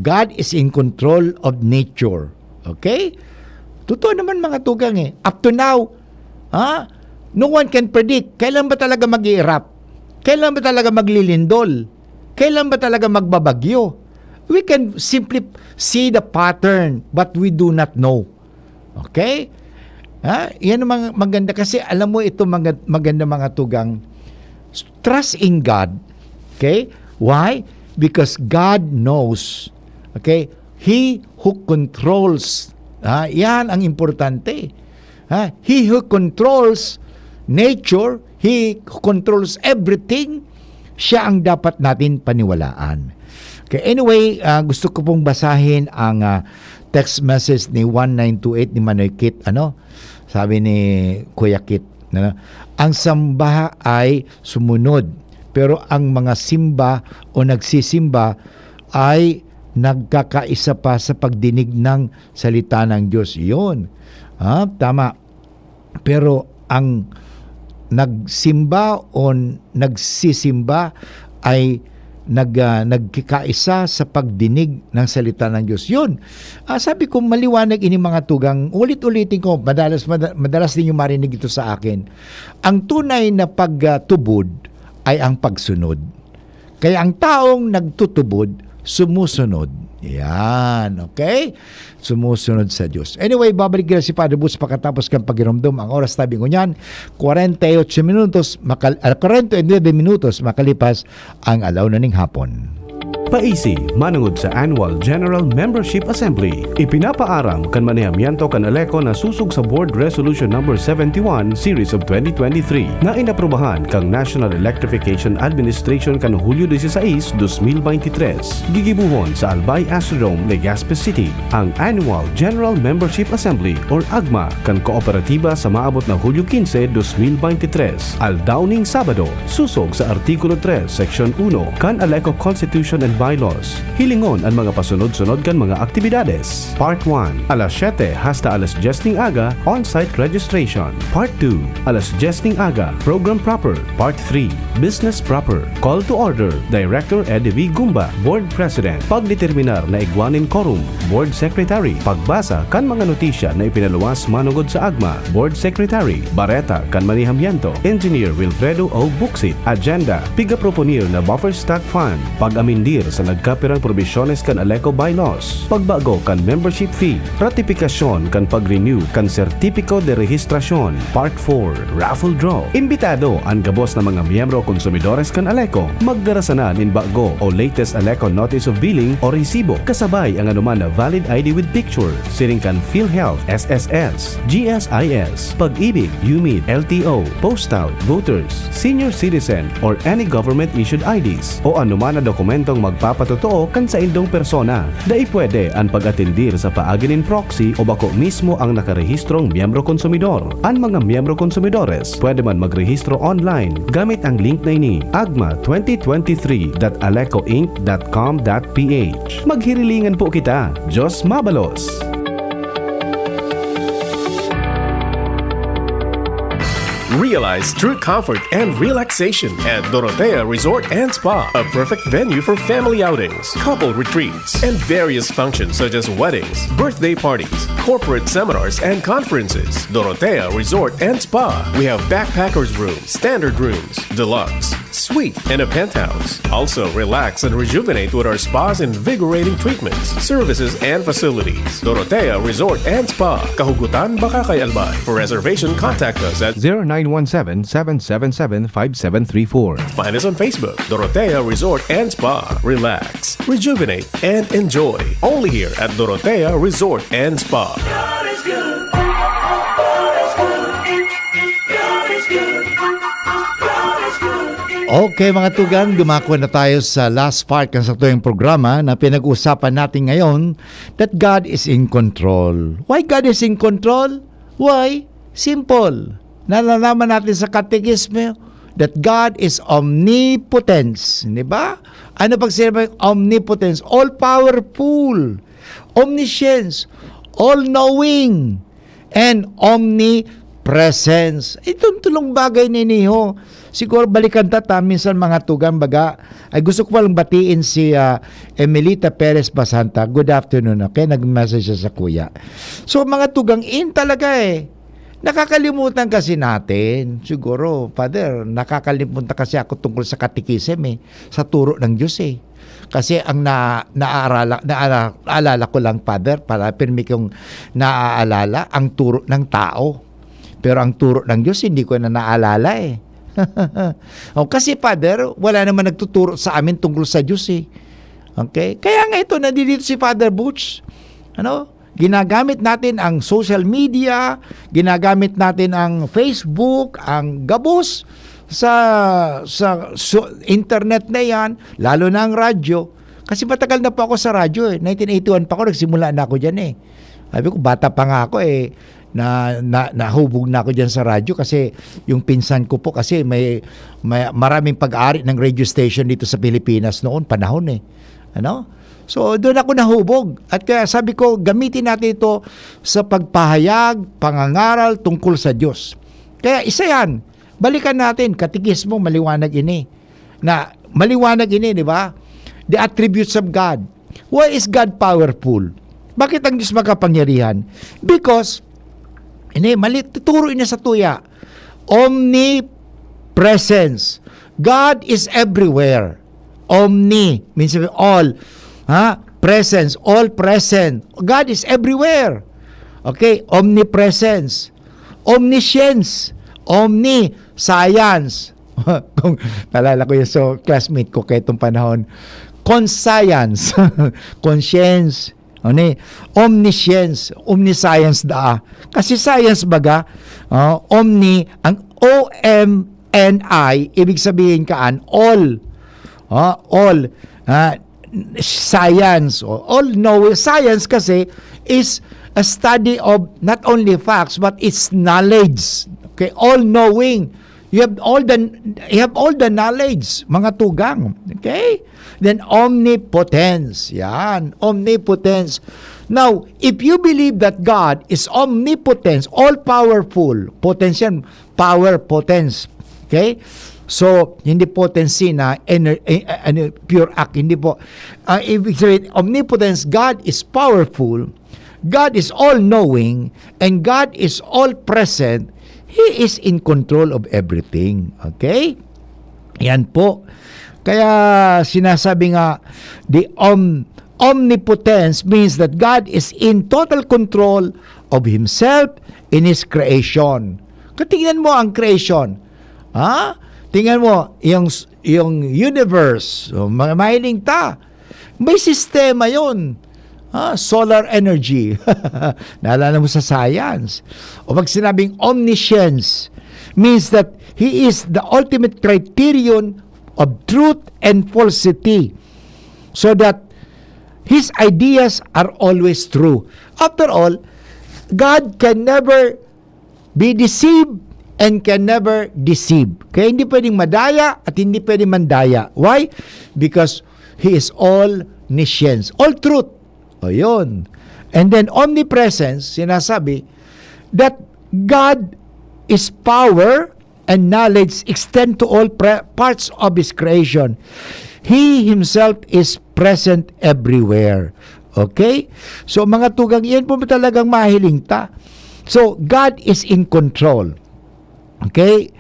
God is in control of nature. Okay? Totoo naman mga tugang Up to now, no one can predict. Kailan ba talaga mag-i-erupt? Kailan ba talaga maglilindol? Kailan ba talaga magbabagyo? We can simply see the pattern, but we do not know. Okay? Yan ang maganda kasi alam mo ito maganda mga tugang. Trust in God. Okay? Why? Because God knows. Okay? He who controls. Yan ang importante. He who controls nature, He who controls everything, siya ang dapat natin paniwalaan. Okay, anyway, gusto ko pong basahin ang text message ni 1928 ni Manoy Kit. Sabi ni Kuya Kit, ang samba ay sumunod, pero ang mga simba o nagsisimba ay nagkakaisa pa sa pagdinig ng salita ng Diyos. Yun. Tama. Pero ang nagsimba o nagsisimba ay nagkikaisa sa pagdinig ng salita ng Diyos. Yun. Sabi ko, maliwanag ini mga tugang. Ulit-ulitin ko, madalas din yung marinig ito sa akin. Ang tunay na pagtubod ay ang pagsunod. Kaya ang taong nagtutubod, sumusunod. Yan, okay? Sumusunod sa Diyos. Anyway, babalik na si Father Boots pagkatapos kang pagiramdam. Ang oras tabi ko niyan, 48 minutos makalipas ang alaw na ning hapon. Paisi, manungod sa Annual General Membership Assembly. Ipinapaaram kan manihamiento kan Aleco na susug sa Board Resolution No. 71 Series of 2023 na inaprubahan kang National Electrification Administration kan Hulyo 16, 2023. Gigibuhon sa Albay Astrodome, Legazpi City ang Annual General Membership Assembly or AGMA kan kooperatiba sa maabot na Hulyo 15, 2023. Aldawning Sabado, susog sa Artikulo 3, Section 1 kan Aleco Constitution and Bylaws. Hilingon ang mga pasunod-sunod kan mga aktibidades. Part 1, alas 7 hasta alas 10 ng aga, on-site registration. Part 2, alas 10 ng aga, program proper. Part 3, business proper. Call to order, Director Eddie V. Gumba, Board President. Pagdeterminar na igwanin quorum, Board Secretary. Pagbasa kan mga notisya na ipinaluwas manungod sa AGMA, Board Secretary. Bareta kan manihamiento, Engineer Wilfredo O. Buxit. Agenda, piga-proponir na buffer stock fund. Pag-amindir sa nagkapirang probisyones kan Aleco Bylaws. Pagbago kan membership fee. Ratifikasyon kan pag-renew kan sertipiko de rehistrasyon. Part 4, raffle draw. Imbitado ang gabos na mga miyembro konsumidores kan Aleco. Magdarasanan in bago o latest Aleco Notice of Billing o resibo. Kasabay ang anuman na valid ID with picture. Siring kan PhilHealth, SSS, GSIS, Pag-ibig, UMID, LTO, Postal, Voters, Senior Citizen, or any government-issued IDs o anuman na dokumentong magpapatotoo kan sa indong persona. Dai pwede ang pag-atindir sa paaginin proxy o bako mismo ang nakarehistrong miyembro konsumidor. Ang mga miyembro konsumidores pwede man magrehistro online gamit ang link na ini agma2023.alecoinc.com.ph. Maghirilingan po kita. Diyos mabalos! Realize true comfort and relaxation at Dorotea Resort and Spa, a perfect venue for family outings, couple retreats, and various functions such as weddings, birthday parties, corporate seminars, and conferences. Dorotea Resort and Spa. We have backpackers rooms, standard rooms, deluxe, suite, and a penthouse. Also, relax and rejuvenate with our spa's invigorating treatments, services, and facilities. Dorotea Resort and Spa. Kahugutan, Bakakay, Albay. For reservation, contact us at 0917-777-5734. Find us on Facebook, Dorotea Resort and Spa. Relax, rejuvenate, and enjoy. Only here at Dorotea Resort and Spa. God is good. God is good. God is good. God is good. Okay mga tugang, dumako na tayo sa last part ng saktuang programa na pinag-usapan natin ngayon that God is in control. Why God is in control? Why? Simple. Nalalaman natin sa katekismo that God is omnipotence. Di ba? Ano pag sinabi omnipotence? All-powerful, omniscience, all-knowing, and omnipresence. Itong tulong bagay niniho. Siguro balikan tata, minsan mga tugang baga, ay gusto ko palang batiin si Emelita Perez Basanta. Good afternoon, okay? Nag-message siya sa kuya. So mga tugang in talaga eh. Nakakalimutan kasi natin, siguro, Father, nakakalimutan kasi ako tungkol sa katikism eh, sa turo ng Diyos eh. Kasi ang naaalala ko lang, Father, para pirmi kong naaalala, ang turo ng tao. Pero ang turo ng Diyos, hindi ko na naalala eh. Kasi, Father, wala naman nagtuturo sa amin tungkol sa Diyos eh. Okay? Kaya nga ito, nandito si Father Butch. Ginagamit natin ang social media, ginagamit natin ang Facebook, ang gabos sa internet na yan, lalo na ang radyo. Kasi matagal na po ako sa radyo eh. 1981 pa ako, nagsimula na ako dyan eh. Sabi ko, bata pa nga ako eh. Nahubog na ako dyan sa radyo kasi yung pinsan ko po kasi may maraming pag-ari ng radio station dito sa Pilipinas noon, panahon eh. So, doon ako nahubog. At kaya sabi ko, gamitin natin ito sa pagpahayag, pangangaral tungkol sa Diyos. Kaya isa yan. Balikan natin, katikismo, maliwanag ini. Maliwanag ini, di ba? The attributes of God. Why is God powerful? Bakit ang Diyos makapangyarihan? Because, tuturo niya sa tuya. Omnipresence. God is everywhere. Omni, means all. Presence, all present. God is everywhere. Okay, omnipresence. Omniscience. Omniscience. Kung nalala ko yung classmate ko kaya itong panahon, conscience, conscience, omniscience, omniscience da. Kasi science baga, omni, ang O-M-N-I, ibig sabihin kaan, all. All. Science, all know science kasi is a study of not only facts but its knowledge. Okay, all knowing. You have all the knowledge, mga tugang. Okay? Then omnipotence. Yan, omnipotence. Now, if you believe that God is omnipotence, all powerful, potence yan, power, potence. Okay? So, hindi potency na pure act, hindi po. Ibig sabihin, omnipotence, God is powerful, God is all-knowing, and God is all-present. He is in control of everything. Okay? Yan po. Kaya sinasabi nga, the omnipotence means that God is in total control of Himself in His creation. Tingnan mo ang creation. Tingnan mo yung universe. Mahiling ta. May sistema yun. Solar energy. Naalala mo sa science. O pag sinabing omniscience, means that He is the ultimate criterion of truth and falsity, so that His ideas are always true. After all, God can never be deceived and can never deceive. Kaya hindi pwedeng madaya at hindi pwedeng mandaya. Why? Because He is all omniscience, all truth. O yun. And then omnipresence, sinasabi that God is power and knowledge extend to all parts of His creation. He Himself is present everywhere. Okay? So mga tugang, yan po talagang mahiling ta. So God is in control. Okay?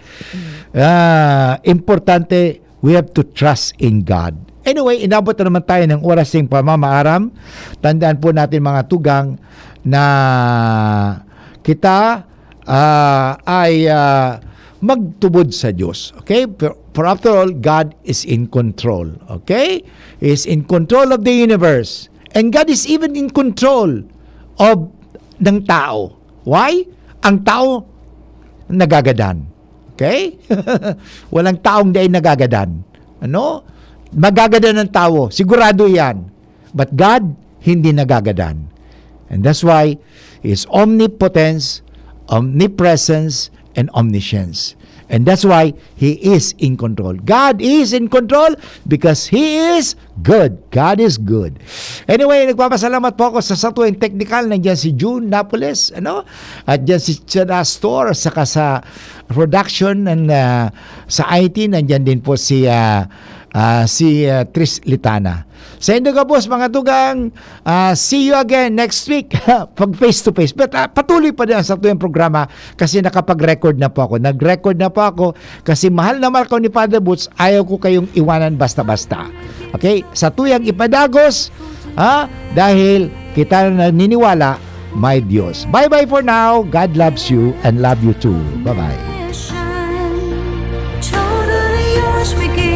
Importante, we have to trust in God. Anyway, inabot na naman tayo ng oras ng pamamaaram. Tandaan po natin mga tugang na kita ay magtubod sa Diyos. Okay? For after all, God is in control. Okay? He is in control of the universe. And God is even in control of ng tao. Why? Ang tao nagagadan. Okay? Walang taong di nagagadan. Ano? Magagadan ng tao. Sigurado yan. But God, hindi nagagadan. And that's why He is omnipotence, omnipresence, and omniscience. And that's why He is in control. God is in control because He is good. God is good. Anyway, nagpapasalamat po ako sa Satueng Technical. Nandiyan si June Napoles, at dyan si Chada Store, saka sa production and sa IT, nandiyan din po si Tris Litana. Sa inyo ka, boss, mga tugang, see you again next week pag face-to-face. But patuloy pa din sa tuwing programa kasi nakapag-record na po ako. Nag-record na po ako kasi mahal na mahal ko ni Father Boots, ayaw ko kayong iwanan basta-basta. Okay? Sa tuyang ipadagos, dahil kita na naniniwala, my Diyos. Bye-bye for now. God loves you and love you too. Bye-bye. Totally yours, we give